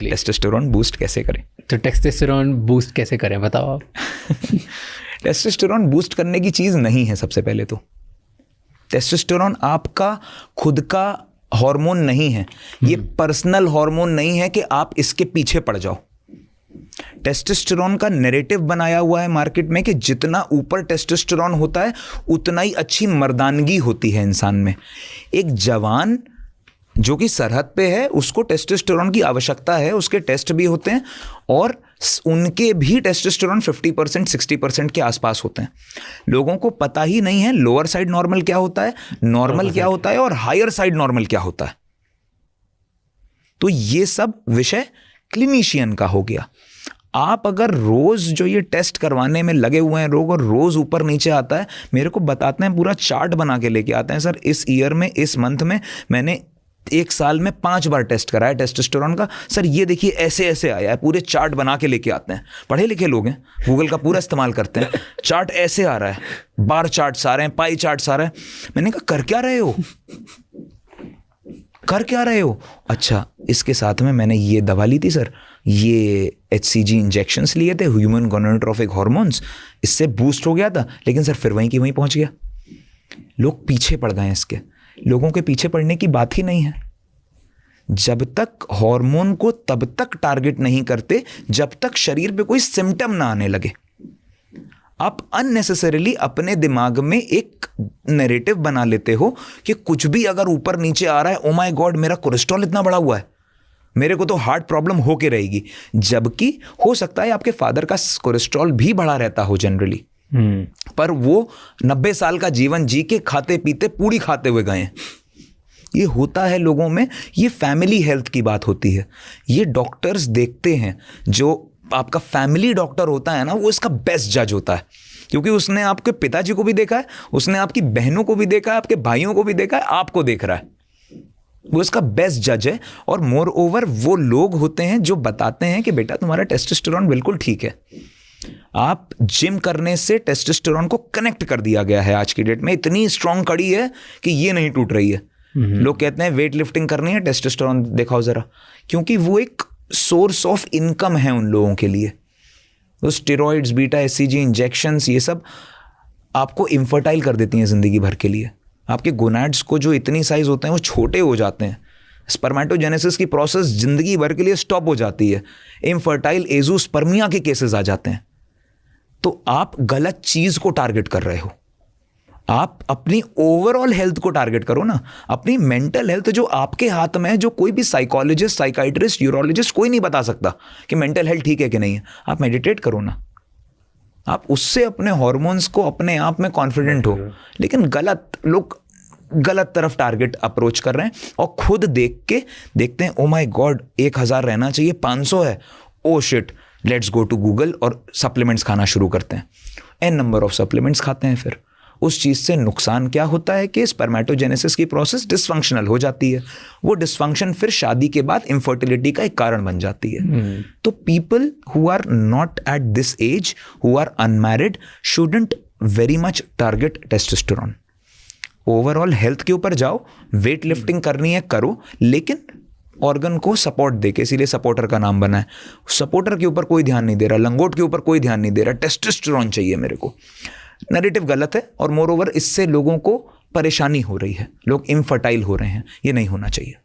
Testosterone boost कैसे करें? तो टेस्टोस्टेरोन बूस्ट कैसे करें बताओ आप। टेस्टोस्टेरोन बूस्ट करने की चीज़ नहीं है। सबसे पहले तो टेस्टोस्टेरोन आपका खुद का हार्मोन नहीं है, ये पर्सनल हार्मोन नहीं है कि आप इसके पीछे पड़ जाओ। टेस्टोस्टेरोन का नैरेटिव बनाया हुआ है मार्केट में कि जितना ऊपर टेस्टोस्टेरोन होता है उतना ही अच्छी मर्दानगी होती है इंसान में। एक जवान जो कि सरहद पे है उसको टेस्टोस्टेरोन की आवश्यकता है, उसके टेस्ट भी होते हैं और उनके भी टेस्टोस्टेरोन 50% 60% के आसपास होते हैं। लोगों को पता ही नहीं है लोअर साइड नॉर्मल क्या होता है, नॉर्मल क्या होता है और हायर साइड नॉर्मल क्या होता है। तो ये सब विषय क्लिनिशियन का हो गया। आप अगर रोज जो ये टेस्ट करवाने में लगे हुए हैं लोग और रोज ऊपर नीचे आता है, मेरे को बताते हैं, पूरा चार्ट बना के लेके आते हैं, सर इस ईयर में इस मंथ में मैंने 1 साल में 5 बार टेस्ट कराया टेस्टोस्टेरोन का, सर ये देखिए ऐसे ऐसे आया है, पूरे चार्ट बना के लेके आते हैं। पढ़े लिखे लोग हैं, गूगल का पूरा इस्तेमाल करते हैं। चार्ट ऐसे आ रहा है, बार चार्ट्स आ रहे हैं, पाई चार्ट्स आ रहे हैं। मैंने कहा कर क्या रहे हो, कर क्या रहे हो? अच्छा इसके साथ में मैंने ये दवा ली थी सर, ये HCG इंजेक्शंस लिए थे, ह्यूमन गोनाडोट्रोपिक हार्मोन्स, इससे बूस्ट हो गया था, लेकिन सर फिर वहीं की वहीं पहुंच गया। लोग पीछे पड़ गए हैं इसके। लोगों के पीछे पड़ने की बात ही नहीं है। जब तक हार्मोन को तब तक टारगेट नहीं करते जब तक शरीर पे कोई सिम्टम ना आने लगे। आप अननेसेसरीली अपने दिमाग में एक नैरेटिव बना लेते हो कि कुछ भी अगर ऊपर नीचे आ रहा है, ओ माय गॉड मेरा कोलेस्ट्रॉल इतना बढ़ा हुआ है, मेरे को तो हार्ट प्रॉब्लम होके रहेगी। जबकि हो सकता है आपके फादर का कोलेस्ट्रॉल भी बढ़ा रहता हो जनरली, पर वो 90 साल का जीवन जी के खाते पीते पूड़ी खाते हुए गए हैं। ये होता है लोगों में, ये फैमिली हेल्थ की बात होती है। ये डॉक्टर्स देखते हैं, जो आपका फैमिली डॉक्टर होता है ना, वो इसका बेस्ट जज होता है, क्योंकि उसने आपके पिताजी को भी देखा है, उसने आपकी बहनों को भी देखा है, आपके भाइयों को भी देखा है, आपको देख रहा है, वो इसका बेस्ट जज है। और मोर ओवर वो लोग होते हैं जो बताते हैं कि बेटा तुम्हारा टेस्टोस्टेरोन बिल्कुल ठीक है। आप जिम करने से टेस्टोस्टेरोन को कनेक्ट कर दिया गया है आज की डेट में, इतनी स्ट्रांग कड़ी है कि ये नहीं टूट रही है। लोग कहते हैं वेट लिफ्टिंग करनी है, टेस्टोस्टेरोन दिखाओ जरा, क्योंकि वो एक सोर्स ऑफ इनकम है उन लोगों के लिए। तो स्टेरॉइड्स, बीटा HCG इंजेक्शंस, ये सब आपको इनफर्टाइल कर देती हैं ज़िंदगी भर के लिए। आपके गोनाड्स को जो इतनी साइज होते हैं वो छोटे हो जाते हैं। स्पर्मेटोजेनेसिस की प्रोसेस जिंदगी भर के लिए स्टॉप हो जाती है। इनफर्टाइल एजोस्पर्मिया के केसेस आ जाते हैं। तो आप गलत चीज़ को टारगेट कर रहे हो। आप अपनी ओवरऑल हेल्थ को टारगेट करो ना, अपनी मेंटल हेल्थ जो आपके हाथ में है, जो कोई भी साइकोलॉजिस्ट, साइकाइट्रिस्ट, यूरोलॉजिस्ट कोई नहीं बता सकता कि मेंटल हेल्थ ठीक है कि नहीं है। आप मेडिटेट करो ना, आप उससे अपने हार्मोन्स को अपने आप में कॉन्फिडेंट हो। लेकिन लोग गलत तरफ टारगेट अप्रोच कर रहे हैं और खुद देखते हैं, ओ माय गॉड 1000 रहना चाहिए, 500 है, oh shit, let's go to Google और सप्लीमेंट्स खाना शुरू करते हैं। एन नंबर ऑफ सप्लीमेंट्स खाते हैं। फिर उस चीज़ से नुकसान क्या होता है कि स्पर्मेटोजेनेसिस की प्रोसेस डिसफंक्शनल हो जाती है। वो डिसफंक्शन फिर शादी के बाद इनफर्टिलिटी का एक कारण बन जाती है। तो people who are not at this age, who are unmarried, shouldn't very much target testosterone. Overall health के ऊपर जाओ, वेट लिफ्टिंग करनी है करो, लेकिन ऑर्गन को सपोर्ट दे के, इसीलिए सपोर्टर का नाम बना है। सपोर्टर के ऊपर कोई ध्यान नहीं दे रहा, लंगोट के ऊपर कोई ध्यान नहीं दे रहा, टेस्टोस्टेरोन चाहिए मेरे को। नैरेटिव गलत है और मोर ओवर इससे लोगों को परेशानी हो रही है, लोग इनफर्टाइल हो रहे हैं। ये नहीं होना चाहिए।